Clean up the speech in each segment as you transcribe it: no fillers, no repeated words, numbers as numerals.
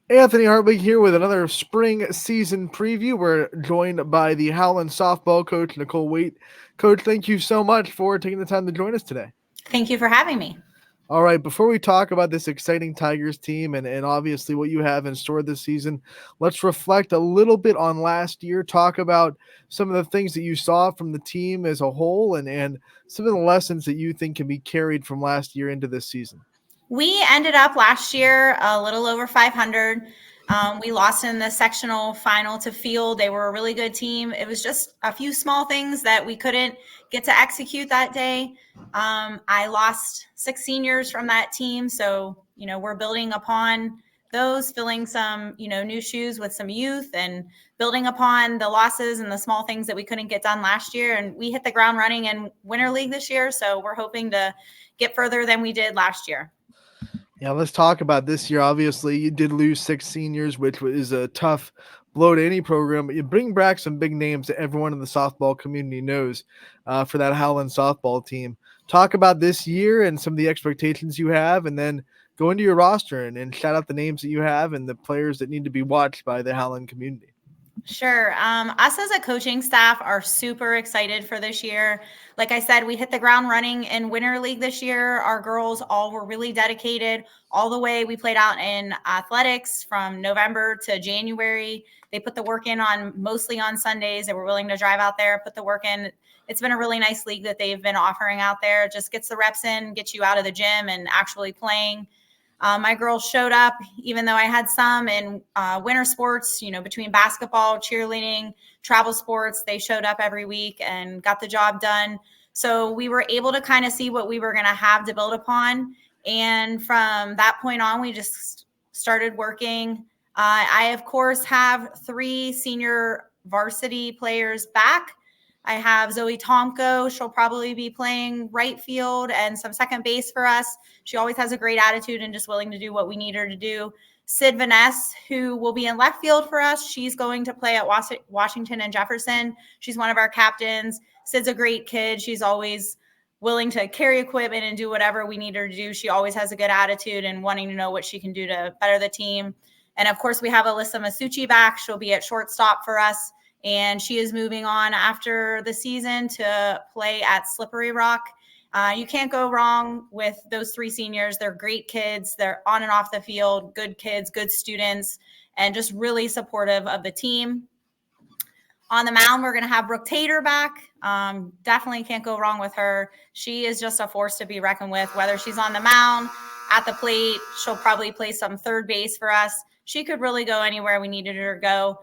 Anthony Hartwig here with another spring season preview. We're joined by the Howland softball coach, Nicole Wayt. Coach, thank you so much for taking the time to join us today. Thank you for having me. All right, before we talk about this exciting Tigers team and obviously what you have in store this season, let's reflect a little bit on last year, talk about some of the things that you saw from the team as a whole and some of the lessons that you think can be carried from last year into this season. We ended up last year a little over 500. We lost in the sectional final to Field. They were a really good team. It was just a few small things that we couldn't get to execute that day. I lost 6 seniors from that team. So, we're building upon those, filling some, new shoes with some youth and building upon the losses and the small things that we couldn't get done last year. And we hit the ground running in Winter League this year. So we're hoping to get further than we did last year. Yeah, let's talk about this year. Obviously, you did lose 6 seniors, which is a tough blow to any program, but you bring back some big names that everyone in the softball community knows for that Howland softball team. Talk about this year and some of the expectations you have, and then go into your roster and shout out the names that you have and the players that need to be watched by the Howland community. Sure. Us as a coaching staff are super excited for this year. Like I said, we hit the ground running in Winter League this year. Our girls all were really dedicated all the way. We played out in athletics from November to January. They put the work in on mostly on Sundays. They were willing to drive out there, put the work in. It's been a really nice league that they've been offering out there. It just gets the reps in, gets you out of the gym and actually playing. My girls showed up, even though I had some in winter sports, between basketball, cheerleading, travel sports. They showed up every week and got the job done. So we were able to kind of see what we were going to have to build upon. And from that point on, we just started working. I, of course, have 3 senior varsity players back. I have Zoe Tomko. She'll probably be playing right field and some second base for us. She always has a great attitude and just willing to do what we need her to do. Sid Vaness, who will be in left field for us. She's going to play at Washington and Jefferson. She's one of our captains. Sid's a great kid. She's always willing to carry equipment and do whatever we need her to do. She always has a good attitude and wanting to know what she can do to better the team. And of course, we have Alyssa Masucci back. She'll be at shortstop for us. And she is moving on after the season to play at Slippery Rock. You can't go wrong with those 3 seniors. They're great kids. They're on and off the field, good kids, good students, and just really supportive of the team. On the mound, we're going to have Brooke Tater back. Definitely can't go wrong with her. She is just a force to be reckoned with, whether she's on the mound, at the plate. She'll probably play some third base for us. She could really go anywhere we needed her to go.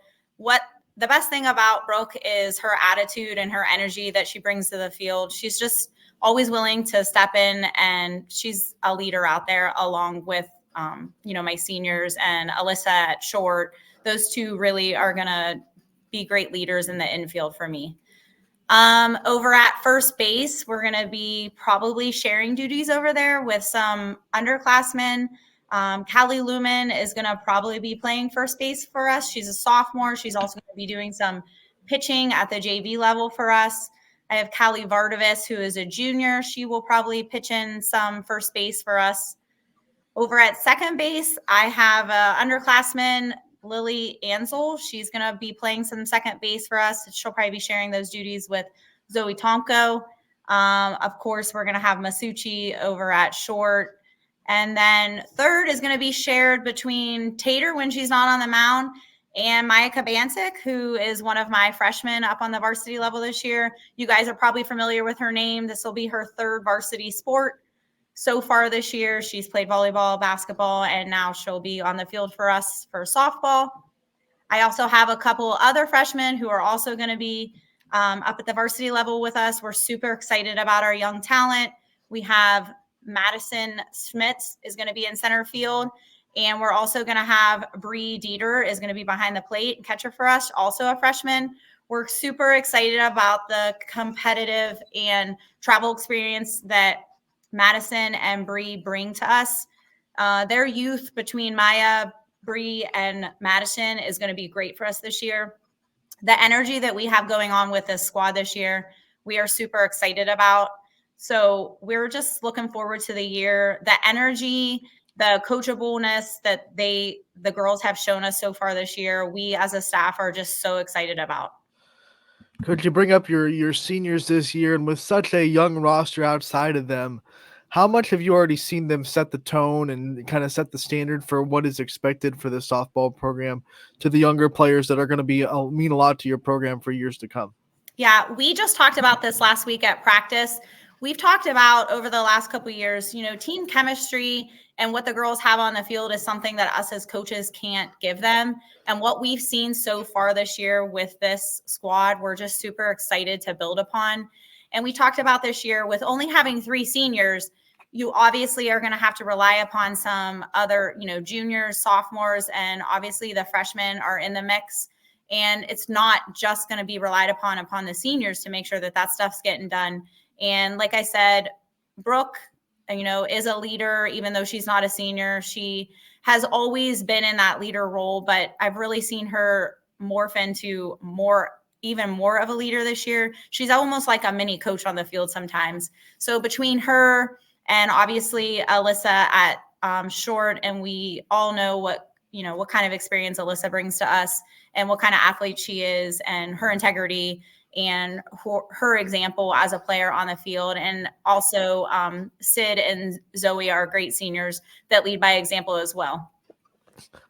The best thing about Brooke is her attitude and her energy that she brings to the field. She's just always willing to step in, and she's a leader out there along with, my seniors and Alyssa at short. Those 2 really are going to be great leaders in the infield for me. Over at first base, we're going to be probably sharing duties over there with some underclassmen. Callie Lumen is going to probably be playing first base for us. She's a sophomore. She's also going to be doing some pitching at the JV level for us. I have Callie Vardavis, who is a junior. She will probably pitch in some first base for us. Over at second base, I have underclassman Lily Ansel. She's going to be playing some second base for us. She'll probably be sharing those duties with Zoe Tomko. Of course, we're going to have Masucci over at short. And then third is going to be shared between Tater when she's not on the mound and Maya Kabancic, who is one of my freshmen up on the varsity level this year. You guys are probably familiar with her name. This will be her 3rd varsity sport. So far this year, she's played volleyball, basketball, and now she'll be on the field for us for softball. I also have a couple other freshmen who are also going to be up at the varsity level with us. We're super excited about our young talent. We have Madison Schmitz is going to be in center field. And we're also going to have Bree Dieter is going to be behind the plate catcher for us, also a freshman. We're super excited about the competitive and travel experience that Madison and Bree bring to us. Their youth between Maya, Bree, and Madison is going to be great for us this year. The energy that we have going on with this squad this year, we are super excited about. So we're just looking forward to the year. The energy the coachableness that the girls have shown us so far this year, we as a staff are just so excited about. Could you bring up your seniors this year, and with such a young roster outside of them, how much have you already seen them set the tone and kind of set the standard for what is expected for the softball program to the younger players that are going to be mean a lot to your program for years to come? Yeah, we just talked about this last week at practice. We've talked about over the last couple of years, team chemistry and what the girls have on the field is something that us as coaches can't give them. And what we've seen so far this year with this squad, we're just super excited to build upon. And we talked about this year with only having 3 seniors, you obviously are going to have to rely upon some other, juniors, sophomores, and obviously the freshmen are in the mix. And it's not just going to be relied upon the seniors to make sure that stuff's getting done. And like I said, Brooke, is a leader, even though she's not a senior. She has always been in that leader role, but I've really seen her morph into even more of a leader this year. She's almost like a mini coach on the field sometimes. So between her and obviously Alyssa at short, and we all know what kind of experience Alyssa brings to us and what kind of athlete she is and her integrity and her example as a player on the field. And also Sid and Zoe are great seniors that lead by example as well.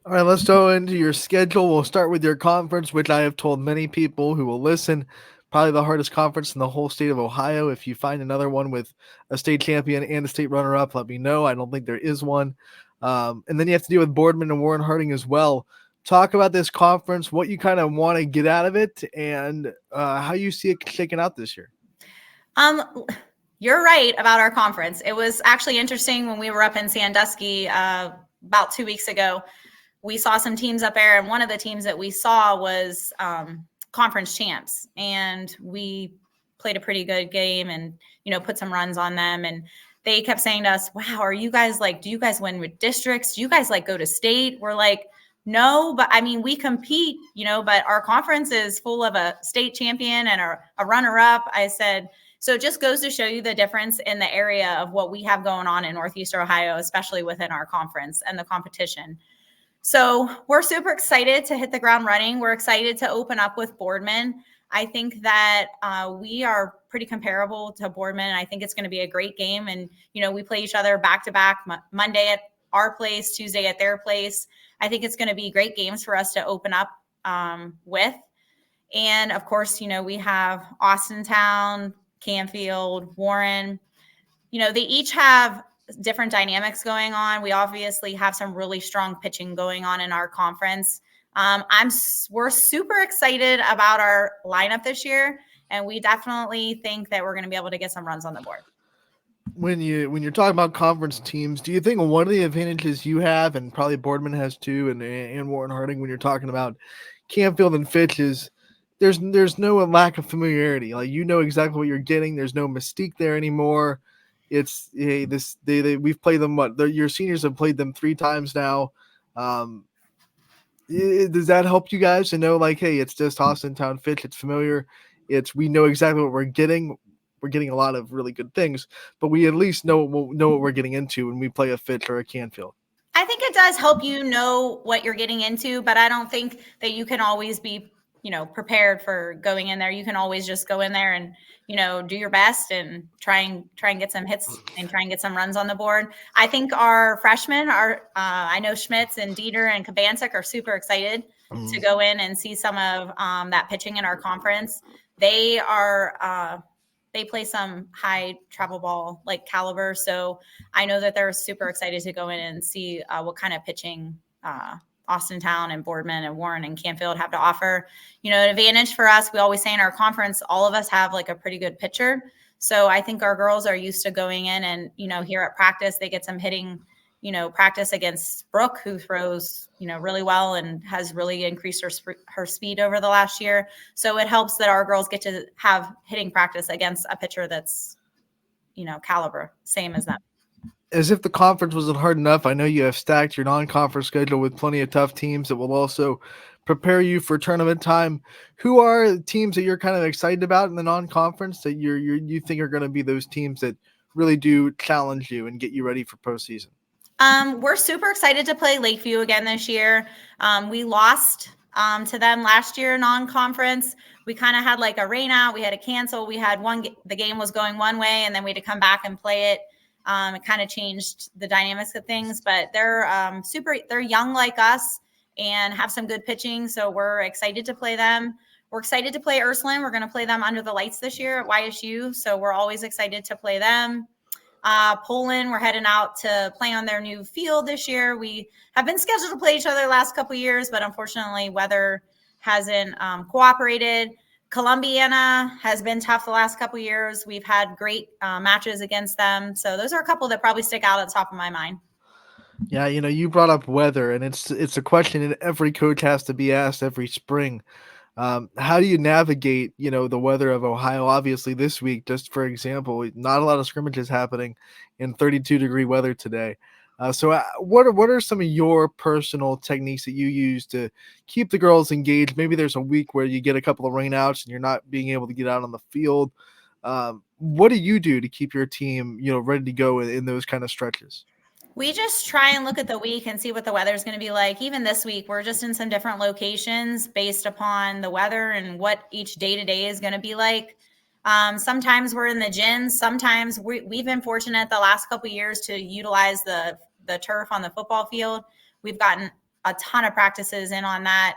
All right, let's go into your schedule. We'll start with your conference, which I have told many people who will listen, probably the hardest conference in the whole state of Ohio. If you find another one with a state champion and a state runner-up, let me know. I don't think there is one. And then you have to deal with Boardman and Warren Harding as well. Talk about this conference, what you kind of want to get out of it, and how you see it shaking out this year. You're right about our conference. It was actually interesting when we were up in Sandusky about 2 weeks ago. We saw some teams up there, and one of the teams that we saw was conference champs, and we played a pretty good game and put some runs on them. And they kept saying to us, wow, are you guys do you guys win with districts? Do you guys go to state? We're like, no, but I mean, we compete, but our conference is full of a state champion and a runner-up. I said, so it just goes to show you the difference in the area of what we have going on in Northeast Ohio, especially within our conference and the competition. So we're super excited to hit the ground running. We're excited to open up with Boardman. I think that we are pretty comparable to Boardman. I think it's going to be a great game. And, we play each other back-to-back, Monday at our place, Tuesday at their place. I think it's going to be great games for us to open up with. And, of course, we have Austintown, Canfield, Warren. They each have different dynamics going on. We obviously have some really strong pitching going on in our conference. We're super excited about our lineup this year, and we definitely think that we're going to be able to get some runs on the board. When you're talking about conference teams, do you think one of the advantages you have, and probably Boardman has too, and Warren Harding, when you're talking about Canfield and Fitch, is there's no lack of familiarity. Like, exactly what you're getting. There's no mystique there anymore. It's we've played them. Your seniors have played them 3 times now. Does that help you guys to know, hey, it's just Austintown Fitch? It's familiar. We know exactly what we're getting. We're getting a lot of really good things, but we at least know what we're getting into when we play a Fitch or a Canfield. I think it does help you know what you're getting into, but I don't think that you can always be, prepared for going in there. You can always just go in there and, do your best and try and get some hits and try and get some runs on the board. I think our freshmen I know Schmitz and Dieter and Kabancic are super excited to go in and see some of that pitching in our conference. They play some high travel ball caliber. So I know that they're super excited to go in and see what kind of pitching Austintown and Boardman and Warren and Canfield have to offer. An advantage for us, we always say in our conference, all of us have a pretty good pitcher. So I think our girls are used to going in and, here at practice, they get some hitting, practice against Brooke, who throws, really well and has really increased her speed over the last year. So it helps that our girls get to have hitting practice against a pitcher that's, caliber, same as them. As if the conference wasn't hard enough, I know you have stacked your non-conference schedule with plenty of tough teams that will also prepare you for tournament time. Who are teams that you're kind of excited about in the non-conference that you think are going to be those teams that really do challenge you and get you ready for postseason? We're super excited to play Lakeview again this year. We lost to them last year non-conference. We kind of had like a rain out. We had to cancel. We had the game was going one way, and then we had to come back and play it. It kind of changed the dynamics of things, but they're they're young like us and have some good pitching. So we're excited to play them. We're excited to play Ursuline. We're going to play them under the lights this year at YSU. So we're always excited to play them. Poland, we're heading out to play on their new field this year. We have been scheduled to play each other the last couple of years, but unfortunately, weather hasn't cooperated. Columbiana has been tough the last couple of years. We've had great matches against them. So those are a couple that probably stick out at the top of my mind. Yeah, you brought up weather, and it's a question that every coach has to be asked every spring. How do you navigate, the weather of Ohio? Obviously, this week, just for example, not a lot of scrimmages happening in 32-degree weather today. So, what are some of your personal techniques that you use to keep the girls engaged? Maybe there's a week where you get a couple of rainouts and you're not being able to get out on the field. What do you do to keep your team, ready to go in those kind of stretches? We just try and look at the week and see what the weather is going to be like. Even this week, we're just in some different locations based upon the weather and what each day to day is going to be like. Sometimes we're in the gym. Sometimes we've been fortunate the last couple of years to utilize the turf on the football field. We've gotten a ton of practices in on that.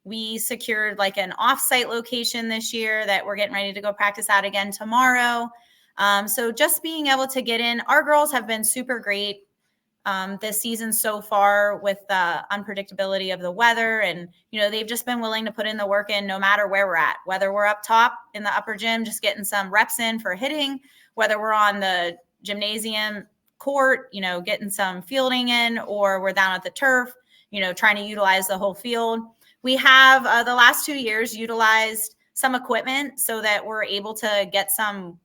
We secured like an off-site location this year that we're getting ready to go practice at again tomorrow. So just being able to get in, our girls have been super great this season so far with the unpredictability of the weather. And, they've just been willing to put in the work in no matter where we're at, whether we're up top in the upper gym, just getting some reps in for hitting, whether we're on the gymnasium court, getting some fielding in, or we're down at the turf, trying to utilize the whole field. We have the last 2 years utilized some equipment so that we're able to get some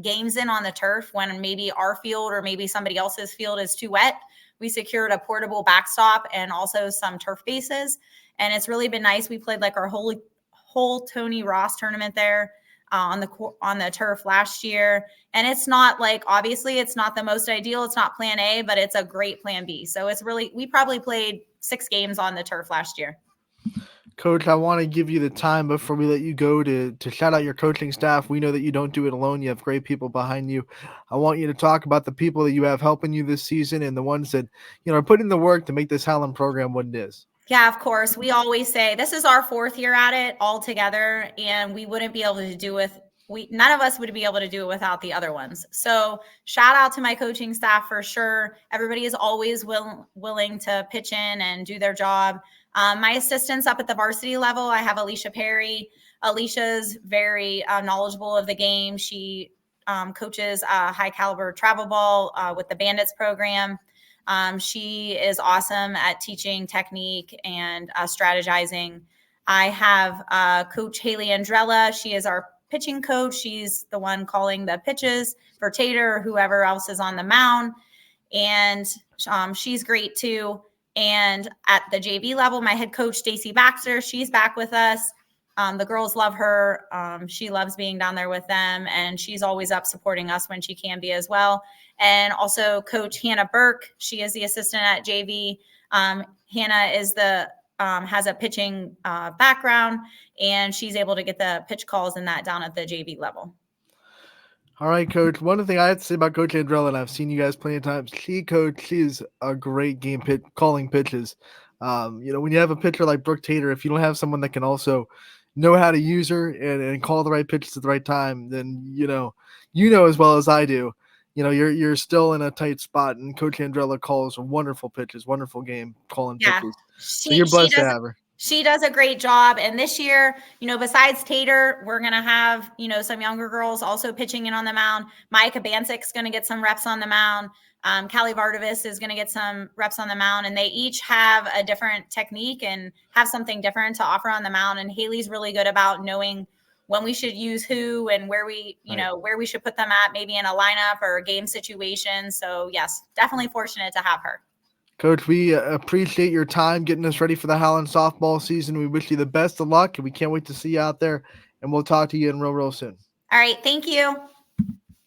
games in on the turf when maybe our field or maybe somebody else's field is too wet. We secured a portable backstop and also some turf bases. And it's really been nice. We played like our whole Tony Ross tournament there on the turf last year. And it's not like, obviously it's not the most ideal. It's not plan A, but it's a great plan B. So we probably played 6 games on the turf last year. Coach, I want to give you the time before we let you go to shout out your coaching staff. We know that you don't do it alone. You have great people behind you. I want you to talk about the people that you have helping you this season and the ones that, are putting the work to make this Howland program what it is. Yeah, of course. We always say this is our 4th year at it all together, and we wouldn't be able to do none of us would be able to do it without the other ones. So shout out to my coaching staff for sure. Everybody is always willing to pitch in and do their job. My assistants up at the varsity level, I have Alicia Perry. Alicia's very knowledgeable of the game. She coaches high caliber travel ball with the Bandits program. She is awesome at teaching technique and strategizing. I have Coach Haley Andrella. She is our pitching coach. She's the one calling the pitches for Tater or whoever else is on the mound. And she's great too. And at the JV level, my head coach, Stacy Baxter, she's back with us. The girls love her. She loves being down there with them, and she's always up supporting us when she can be as well. And also Coach Hannah Burke, she is the assistant at JV. Hannah is has a pitching background, and she's able to get the pitch calls and that down at the JV level. All right, Coach. One thing I have to say about Coach Andrella, and I've seen you guys plenty of times, she is a great game calling pitches. When you have a pitcher like Brooke Tater, if you don't have someone that can also know how to use her and call the right pitches at the right time, then you know as well as I do. You're still in a tight spot, and Coach Andrella calls wonderful pitches, wonderful game calling pitches. So you're blessed to have her. She does a great job. And this year, besides Tater, we're going to have, some younger girls also pitching in on the mound. Micah Bancik's going to get some reps on the mound. Callie Vardavis is going to get some reps on the mound. And they each have a different technique and have something different to offer on the mound. And Haley's really good about knowing when we should use who and where we, where we should put them at, maybe in a lineup or a game situation. So, yes, definitely fortunate to have her. Coach, we appreciate your time getting us ready for the Howland softball season. We wish you the best of luck, and we can't wait to see you out there, and we'll talk to you in real soon. All right. Thank you.